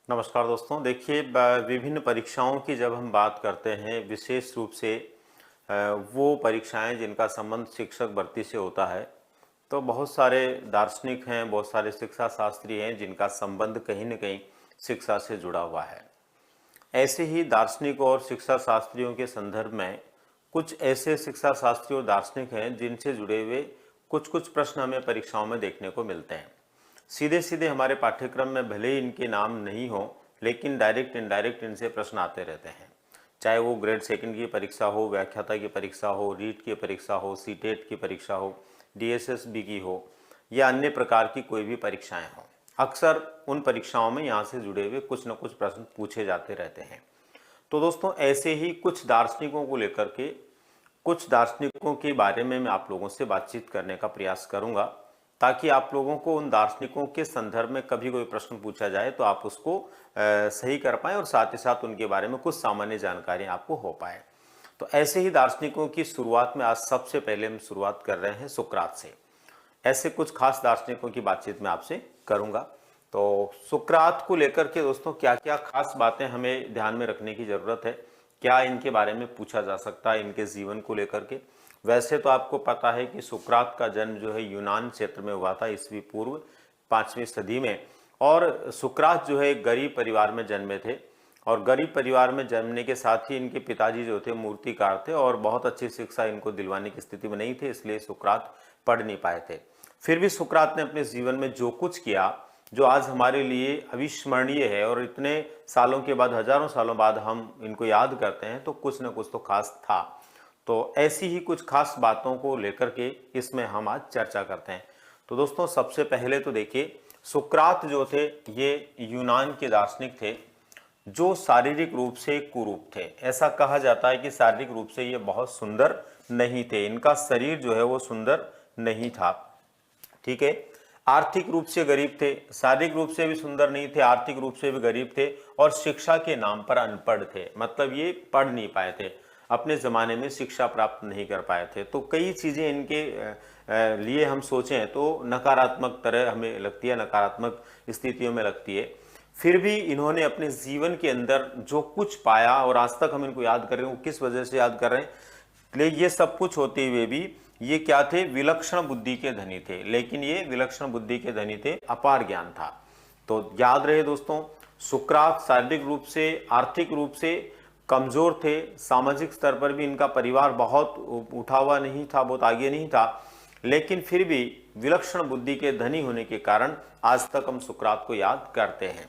नमस्कार दोस्तों। देखिए, विभिन्न परीक्षाओं की जब हम बात करते हैं, विशेष रूप से वो परीक्षाएं जिनका संबंध शिक्षक भर्ती से होता है, तो बहुत सारे दार्शनिक हैं, बहुत सारे शिक्षा शास्त्री हैं जिनका संबंध कहीं न कहीं शिक्षा से जुड़ा हुआ है। ऐसे ही दार्शनिक और शिक्षा शास्त्रियों के संदर्भ में कुछ ऐसे शिक्षा शास्त्री और दार्शनिक हैं जिनसे जुड़े हुए कुछ कुछ प्रश्न हमें परीक्षाओं में देखने को मिलते हैं। सीधे सीधे हमारे पाठ्यक्रम में भले ही इनके नाम नहीं हो, लेकिन डायरेक्ट इनडायरेक्ट इनसे प्रश्न आते रहते हैं। चाहे वो ग्रेड सेकंड की परीक्षा हो, व्याख्याता की परीक्षा हो, रीट की परीक्षा हो, सीटेट की परीक्षा हो, डीएसएसबी की हो, या अन्य प्रकार की कोई भी परीक्षाएं हों, अक्सर उन परीक्षाओं में यहाँ से जुड़े हुए कुछ न कुछ प्रश्न पूछे जाते रहते हैं। तो दोस्तों, ऐसे ही कुछ दार्शनिकों को लेकर के, कुछ दार्शनिकों के बारे में मैं आप लोगों से बातचीत करने का प्रयास करूंगा, ताकि आप लोगों को उन दार्शनिकों के संदर्भ में कभी कोई प्रश्न पूछा जाए तो आप उसको सही कर पाएं और साथ ही साथ उनके बारे में कुछ सामान्य जानकारी आपको हो पाए। तो ऐसे ही दार्शनिकों की शुरुआत में आज सबसे पहले हम शुरुआत कर रहे हैं सुकरात से। ऐसे कुछ खास दार्शनिकों की बातचीत मैं आपसे करूंगा। तो सुकरात को लेकर के दोस्तों क्या क्या खास बातें हमें ध्यान में रखने की जरूरत है, क्या इनके बारे में पूछा जा सकता है, इनके जीवन को लेकर के। वैसे तो आपको पता है कि सुकरात का जन्म जो है यूनान क्षेत्र में हुआ था ईस्वी पूर्व 5वीं सदी में। और सुकरात जो है एक गरीब परिवार में जन्मे थे, और गरीब परिवार में जन्मने के साथ ही इनके पिताजी जो थे मूर्तिकार थे और बहुत अच्छी शिक्षा इनको दिलवाने की स्थिति में नहीं थे, इसलिए सुकरात पढ़ नहीं पाए थे। फिर भी सुकरात ने अपने जीवन में जो कुछ किया, जो आज हमारे लिए अविस्मरणीय है और इतने सालों के बाद, हजारों सालों बाद हम इनको याद करते हैं, तो कुछ न कुछ तो खास था। तो ऐसी ही कुछ खास बातों को लेकर के इसमें हम आज चर्चा करते हैं। तो दोस्तों, सबसे पहले तो देखिए, सुकरात जो थे ये यूनान के दार्शनिक थे जो शारीरिक रूप से कुरूप थे। ऐसा कहा जाता है कि शारीरिक रूप से ये बहुत सुंदर नहीं थे, इनका शरीर जो है वो सुंदर नहीं था। ठीक है, आर्थिक रूप से गरीब थे, शारीरिक रूप से भी सुंदर नहीं थे, आर्थिक रूप से भी गरीब थे, और शिक्षा के नाम पर अनपढ़ थे। मतलब ये पढ़ नहीं पाए थे, अपने ज़माने में शिक्षा प्राप्त नहीं कर पाए थे। तो कई चीज़ें इनके लिए हम सोचें तो नकारात्मक तरह हमें लगती है, नकारात्मक स्थितियों में लगती है। फिर भी इन्होंने अपने जीवन के अंदर जो कुछ पाया, और आज तक हम इनको याद कर रहे हैं, वो किस वजह से याद कर रहे हैं, लेकिन ये सब कुछ होते हुए भी ये क्या थे, विलक्षण बुद्धि के धनी थे। लेकिन ये विलक्षण बुद्धि के धनी थे, अपार ज्ञान था। तो याद रहे दोस्तों, सुकरात शारीरिक रूप से, आर्थिक रूप से कमजोर थे, सामाजिक स्तर पर भी इनका परिवार बहुत उठा हुआ नहीं था, बहुत आगे नहीं था, लेकिन फिर भी विलक्षण बुद्धि के धनी होने के कारण आज तक हम सुकरात को याद करते हैं।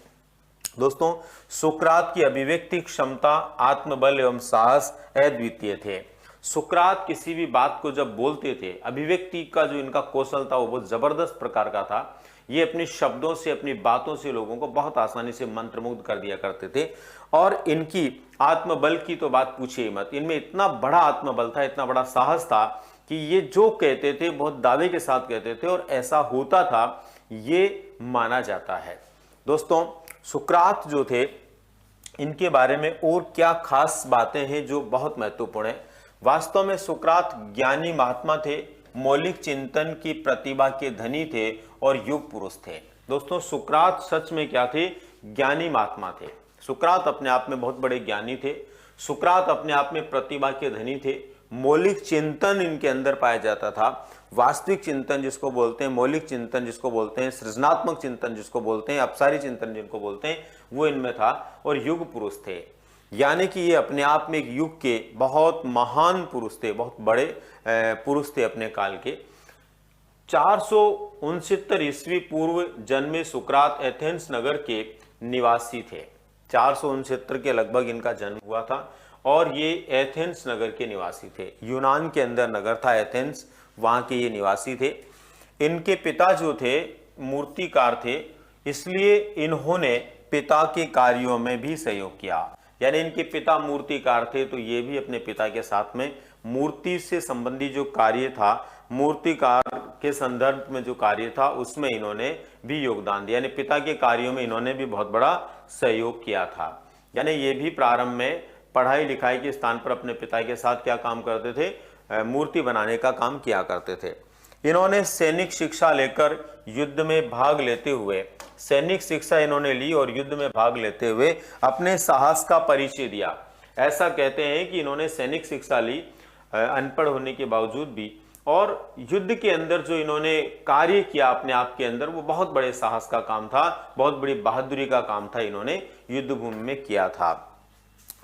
दोस्तों, सुकरात की अभिव्यक्ति क्षमता, आत्मबल एवं साहस अद्वितीय थे। सुकरात किसी भी बात को जब बोलते थे, अभिव्यक्ति का जो इनका कौशल था वो बहुत जबरदस्त प्रकार का था। ये अपने शब्दों से, अपनी बातों से लोगों को बहुत आसानी से मंत्रमुग्ध कर दिया करते थे। और इनकी आत्मबल की तो बात पूछिए ही मत, इनमें इतना बड़ा आत्मबल था, इतना बड़ा साहस था कि ये जो कहते थे बहुत दावे के साथ कहते थे, और ऐसा होता था, ये माना जाता है। दोस्तों, सुकरात जो थे, इनके बारे में और क्या खास बातें हैं जो बहुत महत्वपूर्ण है। वास्तव में सुकरात ज्ञानी महात्मा थे, मौलिक चिंतन की प्रतिभा के धनी थे और युग पुरुष थे। दोस्तों, सुकरात सच में क्या थे, ज्ञानी महात्मा थे। सुकरात अपने आप में बहुत बड़े ज्ञानी थे, सुकरात अपने आप में प्रतिभा के धनी थे, मौलिक चिंतन इनके अंदर पाया जाता था। वास्तविक चिंतन जिसको बोलते हैं, मौलिक चिंतन जिसको बोलते हैं, सृजनात्मक चिंतन जिसको बोलते हैं, अपसारी चिंतन जिनको बोलते हैं, वो इनमें था, और युग पुरुष थे। यानी कि ये अपने आप में एक युग के बहुत महान पुरुष थे, बहुत बड़े पुरुष थे अपने काल के। 469 ईस्वी पूर्व जन्मे सुकरात एथेंस नगर के निवासी थे। 469 के लगभग इनका जन्म हुआ था, और ये एथेंस नगर के निवासी थे। यूनान के अंदर नगर था एथेंस, वहां के ये निवासी थे। इनके पिता जो थे मूर्तिकार थे, इसलिए इन्होंने पिता के कार्यों में भी सहयोग किया। यानी इनके पिता मूर्तिकार थे, तो ये भी अपने पिता के साथ में मूर्ति से संबंधी जो कार्य था, मूर्तिकार के संदर्भ में जो कार्य था, उसमें इन्होंने भी योगदान दिया। यानी पिता के कार्यों में इन्होंने भी बहुत बड़ा सहयोग किया था। यानी ये भी प्रारंभ में पढ़ाई लिखाई के स्थान पर अपने पिता के साथ क्या काम करते थे, मूर्ति बनाने का काम किया करते थे। इन्होंने सैनिक शिक्षा लेकर युद्ध में भाग लेते हुए, सैनिक शिक्षा इन्होंने ली और युद्ध में भाग लेते हुए अपने साहस का परिचय दिया। ऐसा कहते हैं कि इन्होंने सैनिक शिक्षा ली अनपढ़ होने के बावजूद भी, और युद्ध के अंदर जो इन्होंने कार्य किया अपने आप के अंदर, वो बहुत बड़े साहस का काम था, बहुत बड़ी बहादुरी का काम था, इन्होंने युद्ध भूमि में किया था।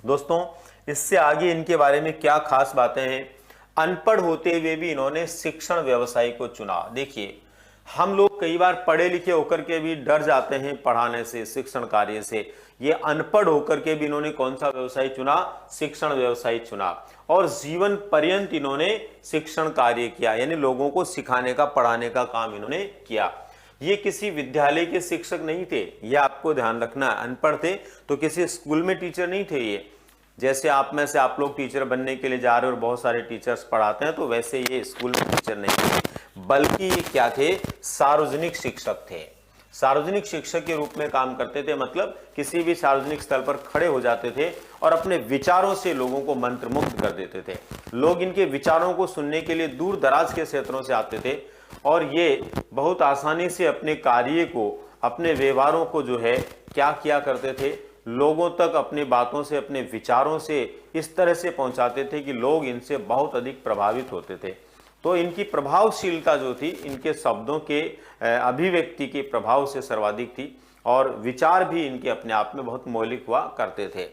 दोस्तों, इससे आगे इनके बारे में क्या खास बातें हैं। अनपढ़ होते हुए भी इन्होंने शिक्षण व्यवसाय को चुना। देखिए, हम लोग कई बार पढ़े लिखे होकर के भी डर जाते हैं पढ़ाने से, शिक्षण कार्य से। ये अनपढ़ होकर के भी इन्होंने कौन सा व्यवसाय चुना? शिक्षण व्यवसाय चुना, और जीवन पर्यंत इन्होंने शिक्षण कार्य किया, यानी लोगों को सिखाने का, पढ़ाने का काम इन्होंने किया। ये किसी विद्यालय के शिक्षक नहीं थे, ये आपको ध्यान रखना। अनपढ़ थे तो किसी स्कूल में टीचर नहीं थे ये। जैसे आप में से आप लोग टीचर बनने के लिए जा रहे हो और बहुत सारे टीचर्स पढ़ाते हैं, तो वैसे ये स्कूल में टीचर नहीं थे, बल्कि ये क्या थे? सार्वजनिक शिक्षक थे। सार्वजनिक शिक्षक के रूप में काम करते थे, मतलब किसी भी सार्वजनिक स्थल पर खड़े हो जाते थे और अपने विचारों से लोगों को मंत्रमुग्ध कर देते थे। लोग इनके विचारों को सुनने के लिए दूर दराज के क्षेत्रों से आते थे, और ये बहुत आसानी से अपने कार्य को, अपने व्यवहारों को जो है क्या किया करते थे, लोगों तक अपनी बातों से, अपने विचारों से इस तरह से पहुंचाते थे कि लोग इनसे बहुत अधिक प्रभावित होते थे। तो इनकी प्रभावशीलता जो थी, इनके शब्दों के अभिव्यक्ति के प्रभाव से सर्वाधिक थी, और विचार भी इनके अपने आप में बहुत मौलिक हुआ करते थे।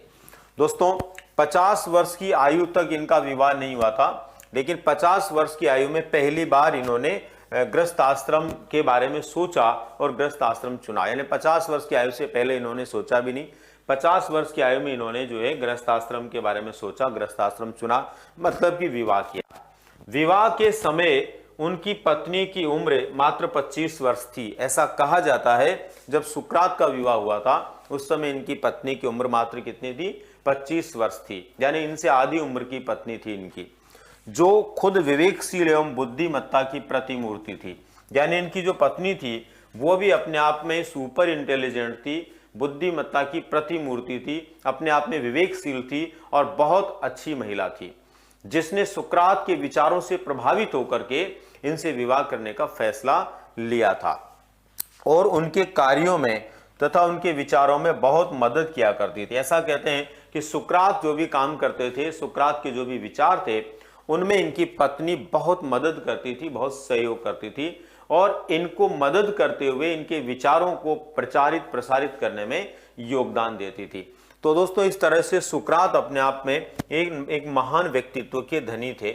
दोस्तों, 50 वर्ष की आयु तक इनका विवाह नहीं हुआ था, लेकिन 50 वर्ष की आयु में पहली बार इन्होंने गृहस्थ आश्रम के बारे में सोचा और गृहस्थ आश्रम चुना। यानी 50 वर्ष की आयु से पहले इन्होंने सोचा भी नहीं, 50 वर्ष की आयु में इन्होंने जो है गृहस्थ आश्रम के बारे में सोचा, गृहस्थ आश्रम चुना, मतलब कि विवाह किया। विवाह के समय उनकी पत्नी की उम्र मात्र 25 वर्ष थी। ऐसा कहा जाता है जब सुकरात का विवाह हुआ था उस समय इनकी पत्नी की उम्र मात्र कितनी थी? 25 वर्ष थी, यानी इनसे आधी उम्र की पत्नी थी इनकी, जो खुद विवेकशील एवं बुद्धिमत्ता की प्रतिमूर्ति थी। यानी इनकी जो पत्नी थी वो भी अपने आप में सुपर इंटेलिजेंट थी, बुद्धिमत्ता की प्रतिमूर्ति थी, अपने आप में विवेकशील थी और बहुत अच्छी महिला थी, जिसने सुकरात के विचारों से प्रभावित होकर के इनसे विवाह करने का फैसला लिया था, और उनके कार्यों में तथा उनके विचारों में बहुत मदद किया करती थी। ऐसा कहते हैं कि सुकरात जो भी काम करते थे, सुकरात के जो भी विचार थे, उनमें इनकी पत्नी बहुत मदद करती थी, बहुत सहयोग करती थी, और इनको मदद करते हुए इनके विचारों को प्रचारित प्रसारित करने में योगदान देती थी। तो दोस्तों, इस तरह से सुकरात अपने आप में एक महान व्यक्तित्व के धनी थे।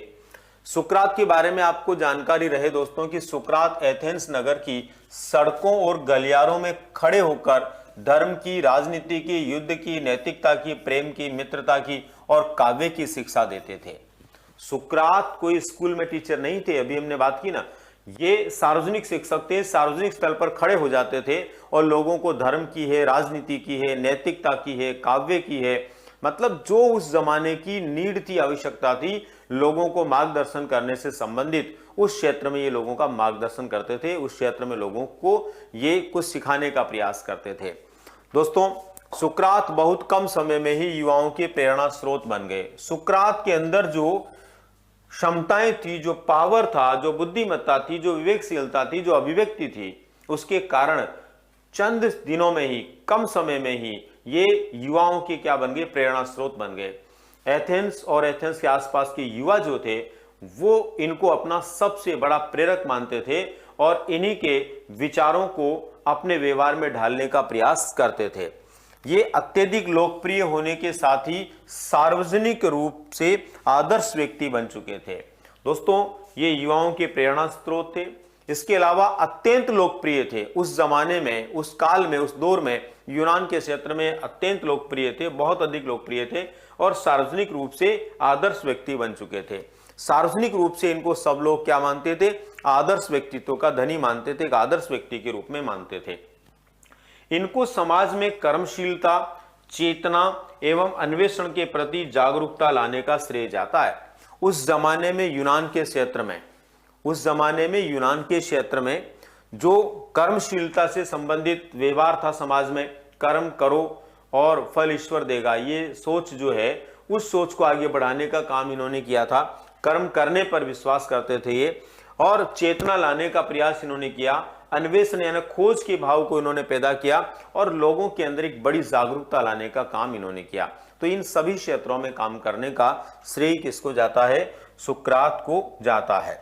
सुकरात के बारे में आपको जानकारी रहे दोस्तों कि सुकरात एथेंस नगर की सड़कों और गलियारों में खड़े होकर धर्म की, राजनीति की, युद्ध की, नैतिकता की, प्रेम की, मित्रता की और काव्य की शिक्षा देते थे। सुकरात कोई स्कूल में टीचर नहीं थे, अभी हमने बात की ना, ये सार्वजनिक शिक्षक थे, सार्वजनिक स्थल पर खड़े हो जाते थे और लोगों को धर्म की है, राजनीति की है, नैतिकता की है, काव्य की है, मतलब जो उस जमाने की नीड थी, आवश्यकता थी, लोगों को मार्गदर्शन करने से संबंधित, उस क्षेत्र में ये लोगों का मार्गदर्शन करते थे, उस क्षेत्र में लोगों को ये कुछ सिखाने का प्रयास करते थे। दोस्तों, सुकरात बहुत कम समय में ही युवाओं के प्रेरणा स्रोत बन गए। सुकरात के अंदर जो क्षमताएं थी, जो पावर था, जो बुद्धिमत्ता थी, जो विवेकशीलता थी, जो अभिव्यक्ति थी, उसके कारण चंद दिनों में ही, कम समय में ही ये युवाओं के क्या बन गए? प्रेरणा स्रोत बन गए। एथेंस और एथेंस के आसपास के युवा जो थे वो इनको अपना सबसे बड़ा प्रेरक मानते थे और इन्हीं के विचारों को अपने व्यवहार में ढालने का प्रयास करते थे। ये अत्यधिक लोकप्रिय होने के साथ ही सार्वजनिक रूप से आदर्श व्यक्ति बन चुके थे। दोस्तों, ये युवाओं के प्रेरणा स्रोत थे, इसके अलावा अत्यंत लोकप्रिय थे। उस जमाने में, उस काल में, उस दौर में यूनान के क्षेत्र में अत्यंत लोकप्रिय थे, बहुत अधिक लोकप्रिय थे और सार्वजनिक रूप से आदर्श व्यक्ति बन चुके थे। सार्वजनिक रूप से इनको सब लोग क्या मानते थे? आदर्श व्यक्तित्व का धनी मानते थे, एक आदर्श व्यक्ति के रूप में मानते थे। इनको समाज में कर्मशीलता, चेतना एवं अन्वेषण के प्रति जागरूकता लाने का श्रेय जाता है। उस जमाने में यूनान के क्षेत्र में, उस जमाने में यूनान के क्षेत्र में जो कर्मशीलता से संबंधित व्यवहार था समाज में, कर्म करो और फल ईश्वर देगा, ये सोच जो है, उस सोच को आगे बढ़ाने का काम इन्होंने किया था। कर्म करने पर विश्वास करते थे ये, और चेतना लाने का प्रयास इन्होंने किया। अन्वेषण यानी खोज के भाव को इन्होंने पैदा किया और लोगों के अंदर एक बड़ी जागरूकता लाने का काम इन्होंने किया। तो इन सभी क्षेत्रों में काम करने का श्रेय किसको जाता है? सुकरात को जाता है।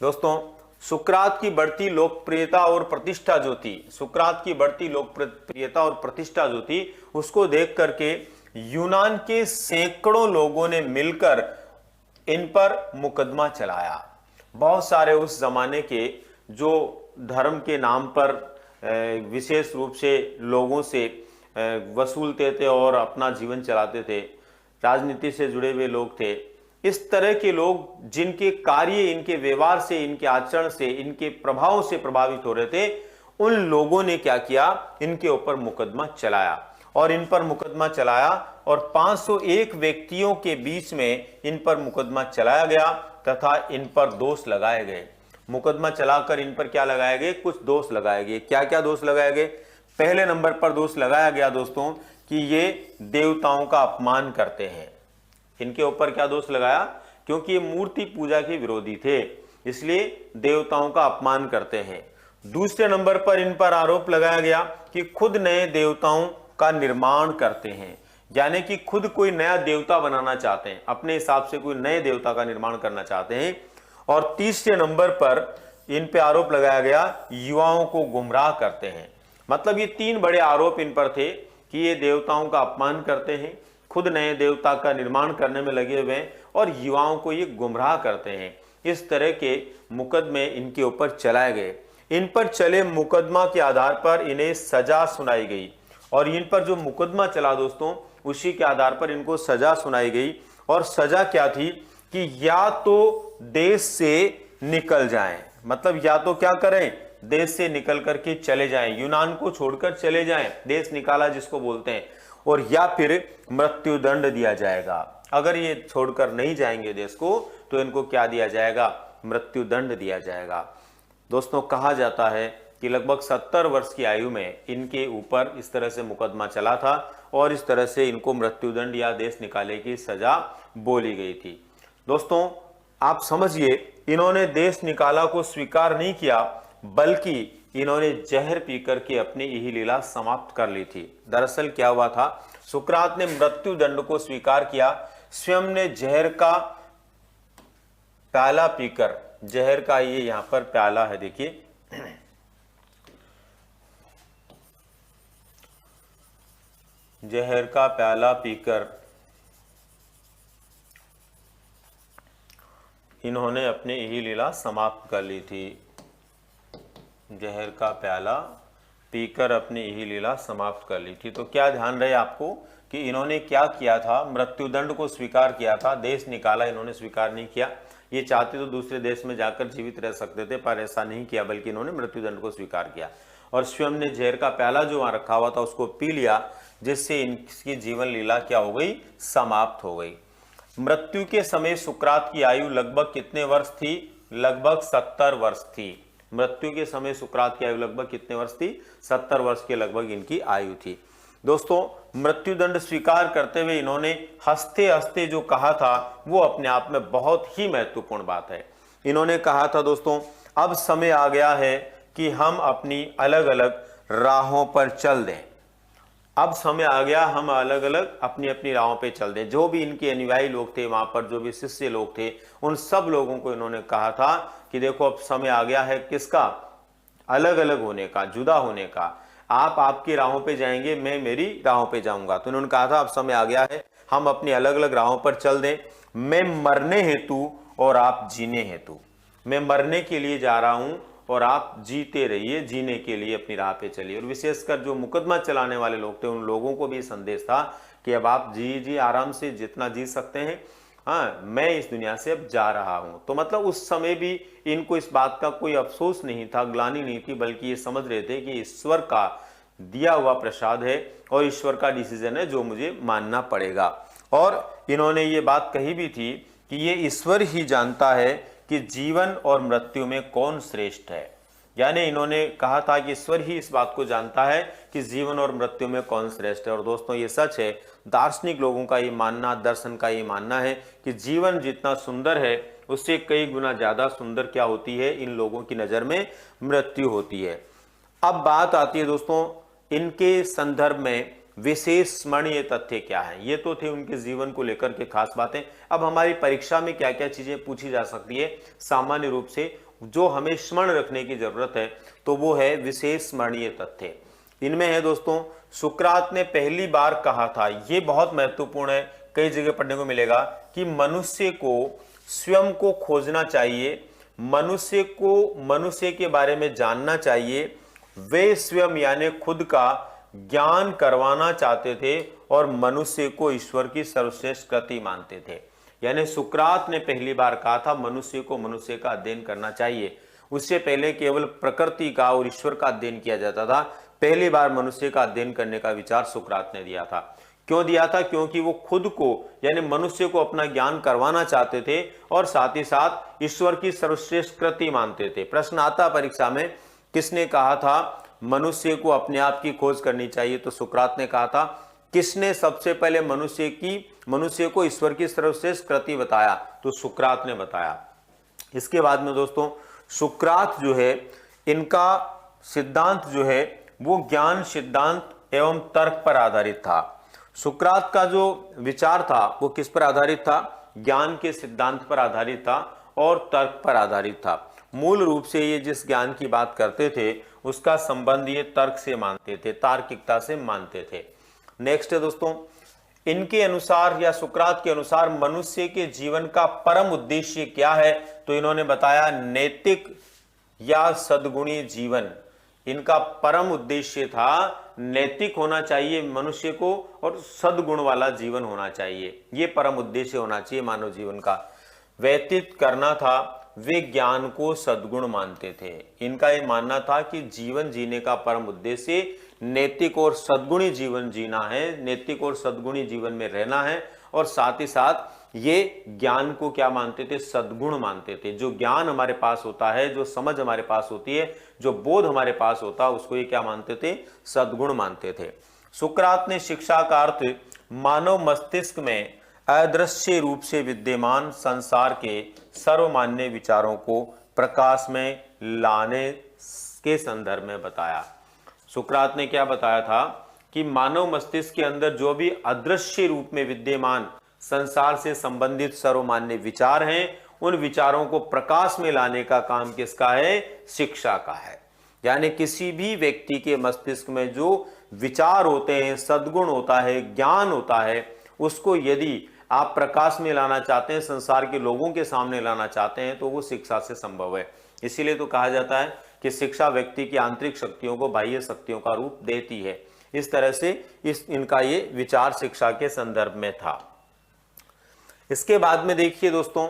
दोस्तों, सुकरात की बढ़ती लोकप्रियता और प्रतिष्ठा जो थी, सुकरात की बढ़ती लोकप्रियता और प्रतिष्ठा जो थी, उसको देख करके यूनान के सैकड़ों लोगों ने मिलकर इन पर मुकदमा चलाया। बहुत सारे उस जमाने के जो धर्म के नाम पर विशेष रूप से लोगों से वसूलते थे और अपना जीवन चलाते थे, राजनीति से जुड़े हुए लोग थे, इस तरह के लोग जिनके कार्य, इनके व्यवहार से, इनके आचरण से, इनके प्रभाव से प्रभावित हो रहे थे, उन लोगों ने क्या किया? इनके ऊपर मुकदमा चलाया और इन पर मुकदमा चलाया और 501 व्यक्तियों के बीच में इन पर मुकदमा चलाया गया तथा इन पर दोष लगाए गए। मुकदमा चलाकर इन पर क्या लगाए गए? कुछ दोष लगाए गए। क्या क्या दोष लगाए गए? पहले नंबर पर दोष लगाया गया दोस्तों कि ये देवताओं का अपमान करते हैं। इनके ऊपर क्या दोष लगाया? क्योंकि ये मूर्ति पूजा के विरोधी थे, इसलिए देवताओं का अपमान करते हैं। दूसरे नंबर पर इन पर आरोप लगाया गया कि खुद नए देवताओं का निर्माण करते हैं, यानी कि खुद कोई नया देवता बनाना चाहते हैं, अपने हिसाब से कोई नए देवता का निर्माण करना चाहते हैं। और तीसरे नंबर पर इन पे आरोप लगाया गया युवाओं को गुमराह करते हैं। मतलब ये तीन बड़े आरोप इन पर थे कि ये देवताओं का अपमान करते हैं, खुद नए देवता का निर्माण करने में लगे हुए हैं और युवाओं को ये गुमराह करते हैं। इस तरह के मुकदमे इनके ऊपर चलाए गए। इन पर चले मुकदमा के आधार पर इन्हें सजा सुनाई गई और इन पर जो मुकदमा चला दोस्तों, उसी के आधार पर इनको सजा सुनाई गई। और सजा क्या थी कि या तो देश से निकल जाएं, मतलब या तो क्या करें? देश से निकल करके चले जाएं, यूनान को छोड़कर चले जाएं, देश निकाला जिसको बोलते हैं, और या फिर मृत्युदंड दिया जाएगा। अगर ये छोड़कर नहीं जाएंगे देश को तो इनको क्या दिया जाएगा? मृत्युदंड दिया जाएगा। दोस्तों, कहा जाता है कि लगभग 70 वर्ष की आयु में इनके ऊपर इस तरह से मुकदमा चला था और इस तरह से इनको मृत्युदंड या देश निकाले की सजा बोली गई थी। दोस्तों, आप समझिए, इन्होंने देश निकाला को स्वीकार नहीं किया, बल्कि इन्होंने जहर पीकर के अपनी यही लीला समाप्त कर ली थी। दरअसल क्या हुआ था? सुकरात ने मृत्युदंड को स्वीकार किया, स्वयं ने जहर का प्याला पीकर, जहर का ये यहां पर प्याला है, देखिए, जहर का प्याला पीकर इन्होंने अपनी यही लीला समाप्त कर ली थी। जहर का प्याला पीकर अपनी यही लीला समाप्त कर ली थी। तो क्या ध्यान रहे आपको कि इन्होंने क्या किया था? मृत्युदंड को स्वीकार किया था, देश निकाला इन्होंने स्वीकार नहीं किया। ये चाहते तो दूसरे देश में जाकर जीवित रह सकते थे, पर ऐसा नहीं किया, बल्कि इन्होंने मृत्युदंड को स्वीकार किया और स्वयं ने जहर का प्याला जो वहां रखा हुआ था उसको पी लिया, जिससे इनकी जीवन लीला क्या हो गई? समाप्त हो गई। मृत्यु के समय सुकरात की आयु लगभग कितने वर्ष थी? लगभग 70 वर्ष थी। मृत्यु के समय सुकरात की आयु लगभग कितने वर्ष थी? 70 वर्ष के लगभग इनकी आयु थी। दोस्तों, मृत्युदंड स्वीकार करते हुए इन्होंने हंसते हंसते जो कहा था वो अपने आप में बहुत ही महत्वपूर्ण बात है। इन्होंने कहा था दोस्तों, अब समय आ गया है कि हम अपनी अलग अलग राहों पर चल दें। अब समय आ गया, हम अलग अलग अपनी अपनी राहों पे चल दें। जो भी इनके अनुयायी लोग थे वहां पर, जो भी शिष्य लोग थे, उन सब लोगों को इन्होंने कहा था कि देखो अब समय आ गया है किसका? अलग अलग होने का, जुदा होने का। आप आपकी राहों पे जाएंगे, मैं मेरी राहों पे जाऊंगा। तो इन्होंने कहा था अब समय आ गया है, हम अपनी अलग अलग राहों पर चल दें। मैं मरने हेतु और आप जीने हेतु। मैं मरने के लिए जा रहा हूं और आप जीते रहिए, जीने के लिए अपनी राह पे चलिए। और विशेषकर जो मुकदमा चलाने वाले लोग थे, उन लोगों को भी संदेश था कि अब आप जी आराम से जितना जी सकते हैं, हाँ, मैं इस दुनिया से अब जा रहा हूं। तो मतलब उस समय भी इनको इस बात का कोई अफसोस नहीं था, ग्लानि नहीं थी, बल्कि ये समझ रहे थे कि ईश्वर का दिया हुआ प्रसाद है और ईश्वर का डिसीजन है जो मुझे मानना पड़ेगा। और इन्होंने ये बात कही भी थी कि ये ईश्वर ही जानता है कि जीवन और मृत्यु में कौन श्रेष्ठ है। यानी इन्होंने कहा था कि ईश्वर ही इस बात को जानता है कि जीवन और मृत्यु में कौन श्रेष्ठ है। और दोस्तों, ये सच है। दार्शनिक लोगों का ये मानना, दर्शन का ये मानना है कि जीवन जितना सुंदर है उससे कई गुना ज्यादा सुंदर क्या होती है, इन लोगों की नजर में मृत्यु होती है। अब बात आती है दोस्तों इनके संदर्भ में विशेष स्मरणीय तथ्य क्या है। ये तो थे उनके जीवन को लेकर के खास बातें। अब हमारी परीक्षा में क्या क्या चीजें पूछी जा सकती है सामान्य रूप से जो हमें स्मरण रखने की जरूरत है, तो वो है विशेष स्मरणीय तथ्य। इनमें है दोस्तों सुकरात ने पहली बार कहा था, ये बहुत महत्वपूर्ण है, कई जगह पढ़ने को मिलेगा कि मनुष्य को स्वयं को खोजना चाहिए, मनुष्य को मनुष्य के बारे में जानना चाहिए। वे स्वयं यानी खुद का ज्ञान करवाना चाहते थे और मनुष्य को ईश्वर की सर्वश्रेष्ठ कृति मानते थे। यानी सुकरात ने पहली बार कहा था मनुष्य को मनुष्य का अध्ययन करना चाहिए। उससे पहले केवल प्रकृति का और ईश्वर का अध्ययन किया जाता था। पहली बार मनुष्य का अध्ययन करने का विचार सुकरात ने दिया था। क्यों दिया था? क्योंकि वो खुद को यानी मनुष्य को अपना ज्ञान करवाना चाहते थे और साथ ही साथ ईश्वर की सर्वश्रेष्ठ कृति मानते थे। प्रश्न आता परीक्षा में, किसने कहा था मनुष्य को अपने आप की खोज करनी चाहिए? तो सुकरात ने कहा था। किसने सबसे पहले मनुष्य को ईश्वर की सर्वश्रेष्ठ कृति बताया? तो सुकरात ने बताया। इसके बाद में दोस्तों सुकरात जो है इनका सिद्धांत जो है वो ज्ञान सिद्धांत एवं तर्क पर आधारित था। सुकरात का जो विचार था वो किस पर आधारित था? ज्ञान के सिद्धांत पर आधारित था और तर्क पर आधारित था। मूल रूप से ये जिस ज्ञान की बात करते थे उसका संबंध ये तर्क से मानते थे, तार्किकता से मानते थे। नेक्स्ट है दोस्तों, इनके अनुसार या सुकरात के अनुसार मनुष्य के जीवन का परम उद्देश्य क्या है? तो इन्होंने बताया नैतिक या सद्गुणी जीवन। इनका परम उद्देश्य था नैतिक होना चाहिए मनुष्य को और सद्गुण वाला जीवन होना चाहिए। ये परम उद्देश्य होना चाहिए मानव जीवन का। व्यतीत करना था, वे ज्ञान को सद्गुण मानते थे। इनका ये मानना था कि जीवन जीने का परम उद्देश्य नैतिक और सद्गुणी जीवन जीना है, नैतिक और सद्गुणी जीवन में रहना है। और साथ ही साथ ये ज्ञान को क्या मानते थे? सद्गुण मानते थे। जो ज्ञान हमारे पास होता है, जो समझ हमारे पास होती है, जो बोध हमारे पास होता है, उसको ये क्या मानते थे? सद्गुण मानते थे। सुकरात ने शिक्षा का अर्थ मानव मस्तिष्क में अदृश्य रूप से विद्यमान संसार के सर्वमान्य विचारों को प्रकाश में लाने के संदर्भ में बताया। सुकरात ने क्या बताया था कि मानव मस्तिष्क के अंदर जो भी अदृश्य रूप में विद्यमान संसार से संबंधित सर्वमान्य विचार हैं, उन विचारों को प्रकाश में लाने का काम किसका है? शिक्षा का है। यानी किसी भी व्यक्ति के मस्तिष्क में जो विचार होते हैं, सद्गुण होता है, ज्ञान होता है, उसको यदि आप प्रकाश में लाना चाहते हैं, संसार के लोगों के सामने लाना चाहते हैं, तो वो शिक्षा से संभव है। इसीलिए तो कहा जाता है कि शिक्षा व्यक्ति की आंतरिक शक्तियों को बाह्य शक्तियों का रूप देती है। इस तरह से इनका ये विचार शिक्षा के संदर्भ में था। इसके बाद में देखिए दोस्तों,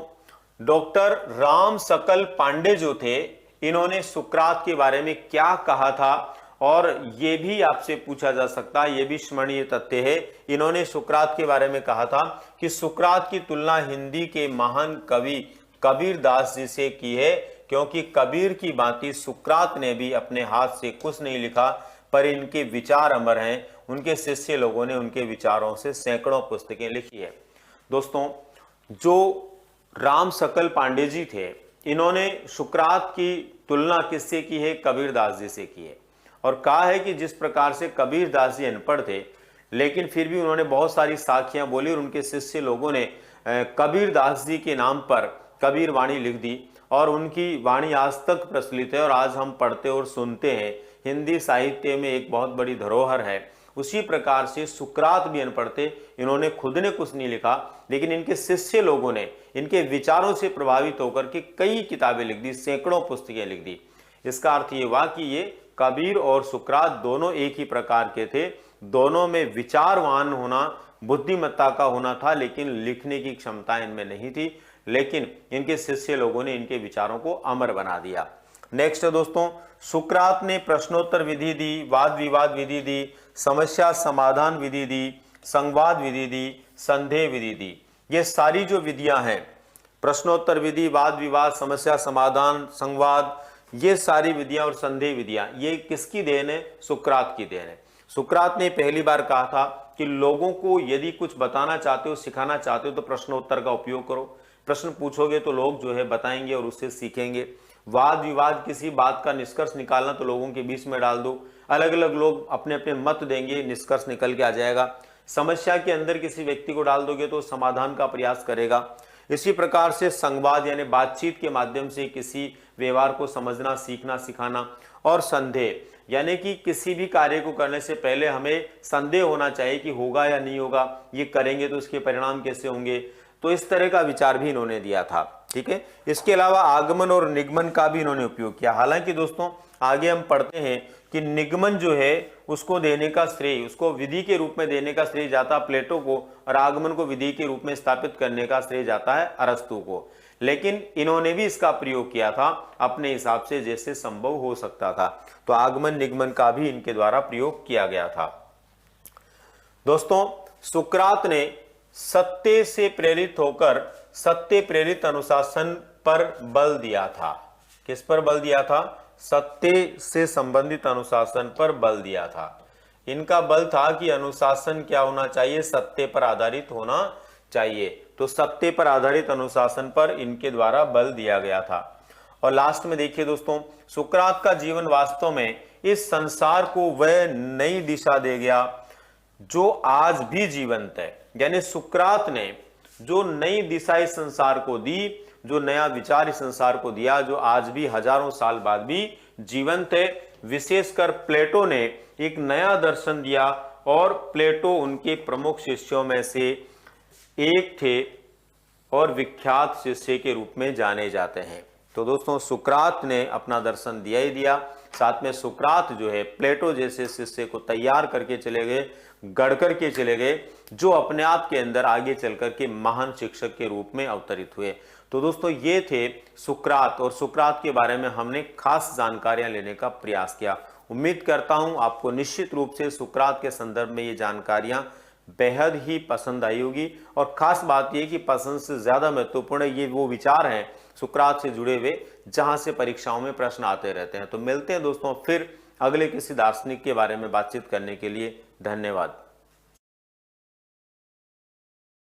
डॉक्टर राम सकल पांडे जो थे, इन्होंने सुकरात के बारे में क्या कहा था, और ये भी आपसे पूछा जा सकता है, ये भी स्मरणीय तथ्य है। इन्होंने सुकरात के बारे में कहा था कि सुकरात की तुलना हिंदी के महान कवि कबीर दास जी से की है, क्योंकि कबीर की भांति सुकरात ने भी अपने हाथ से कुछ नहीं लिखा, पर इनके विचार अमर हैं। उनके शिष्य लोगों ने उनके विचारों से सैकड़ों पुस्तकें लिखी है। दोस्तों, जो राम सकल पांडे जी थे, इन्होंने सुकरात की तुलना किससे की है? कबीर दास जी से की है। और कहा है कि जिस प्रकार से कबीर दास जी अनपढ़ थे, लेकिन फिर भी उन्होंने बहुत सारी साखियां बोली और उनके शिष्य लोगों ने कबीर दास जी के नाम पर कबीर वाणी लिख दी, और उनकी वाणी आज तक प्रचलित है और आज हम पढ़ते और सुनते हैं। हिंदी साहित्य में एक बहुत बड़ी धरोहर है। उसी प्रकार से सुकरात भी अनपढ़ थे, इन्होंने खुद ने कुछ नहीं लिखा, लेकिन इनके शिष्य लोगों ने इनके विचारों से प्रभावित होकर के कई किताबें लिख दी, सैकड़ों पुस्तकें लिख दी। इसका अर्थ ये हुआ कि ये कबीर और सुकरात दोनों एक ही प्रकार के थे। दोनों में विचारवान होना, बुद्धिमत्ता का होना था, लेकिन लिखने की क्षमता इनमें नहीं थी। लेकिन इनके शिष्य लोगों ने इनके विचारों को अमर बना दिया। नेक्स्ट है दोस्तों, सुकरात ने प्रश्नोत्तर विधि दी, वाद विवाद विधि दी, समस्या समाधान विधि दी, संवाद विधि दी, संदेह विधि दी। ये सारी जो विधियां हैं, प्रश्नोत्तर विधि, वाद विवाद, समस्या समाधान, संवाद, ये सारी विधियां और संदेह विधियां, ये किसकी देन है? सुकरात की देन है। सुकरात ने पहली बार कहा था कि लोगों को यदि कुछ बताना चाहते हो, सिखाना चाहते हो, तो प्रश्नोत्तर का उपयोग करो। प्रश्न पूछोगे तो लोग जो है बताएंगे और उससे सीखेंगे। वाद विवाद, किसी बात का निष्कर्ष निकालना तो लोगों के बीच में डाल दो, अलग अलग लोग अपने अपने मत देंगे, निष्कर्ष निकल के आ जाएगा। समस्या के अंदर किसी व्यक्ति को डाल दोगे तो समाधान का प्रयास करेगा। इसी प्रकार से संवाद यानी बातचीत के माध्यम से किसी व्यवहार को समझना, सीखना, सिखाना। और संदेह यानी कि किसी भी कार्य को करने से पहले हमें संदेह होना चाहिए कि होगा या नहीं होगा, ये करेंगे तो इसके परिणाम कैसे होंगे। तो इस तरह का विचार भी इन्होंने दिया था। ठीक है, इसके अलावा आगमन और निगमन का भी इन्होंने उपयोग किया। हालांकि दोस्तों आगे हम पढ़ते हैं कि निगमन जो है उसको देने का श्रेय, उसको विधि के रूप में देने का श्रेय जाता है प्लेटो को, और आगमन को विधि के रूप में स्थापित करने का श्रेय जाता है अरस्तु को। लेकिन इन्होंने भी इसका प्रयोग किया था अपने हिसाब से जैसे संभव हो सकता था। तो आगमन निगमन का भी इनके द्वारा प्रयोग किया गया था। दोस्तों सुकरात ने सत्य से प्रेरित होकर सत्य प्रेरित अनुशासन पर बल दिया था। किस पर बल दिया था? सत्य से संबंधित अनुशासन पर बल दिया था। इनका बल था कि अनुशासन क्या होना चाहिए? सत्य पर आधारित होना चाहिए। तो सत्य पर आधारित अनुशासन पर इनके द्वारा बल दिया गया था। और लास्ट में देखिए दोस्तों, सुकरात का जीवन वास्तव में इस संसार को वह नई दिशा दे गया जो आज भी जीवंत है। यानी सुकरात ने जो नई दिशा इस संसार को दी, जो नया विचार इस संसार को दिया, जो आज भी हजारों साल बाद भी जीवंत है। विशेषकर प्लेटो ने एक नया दर्शन दिया और प्लेटो उनके प्रमुख शिष्यों में से एक थे और विख्यात शिष्य के रूप में जाने जाते हैं। तो दोस्तों सुकरात ने अपना दर्शन दिया ही दिया, साथ में सुकरात जो है प्लेटो जैसे शिष्य को तैयार करके चले गए, गढ़ करके चले गए, जो अपने आप के अंदर आगे चल करके महान शिक्षक के रूप में अवतरित हुए। तो दोस्तों ये थे सुकरात, और सुकरात के बारे में हमने खास जानकारियां लेने का प्रयास किया। उम्मीद करता हूं आपको निश्चित रूप से सुकरात के संदर्भ में ये जानकारियां बेहद ही पसंद आई होगी। और खास बात यह कि पसंद से ज्यादा महत्वपूर्ण ये वो विचार हैं सुकरात से जुड़े हुए जहां से परीक्षाओं में प्रश्न आते रहते हैं। तो मिलते हैं दोस्तों फिर अगले किसी दार्शनिक के बारे में बातचीत करने के लिए। धन्यवाद।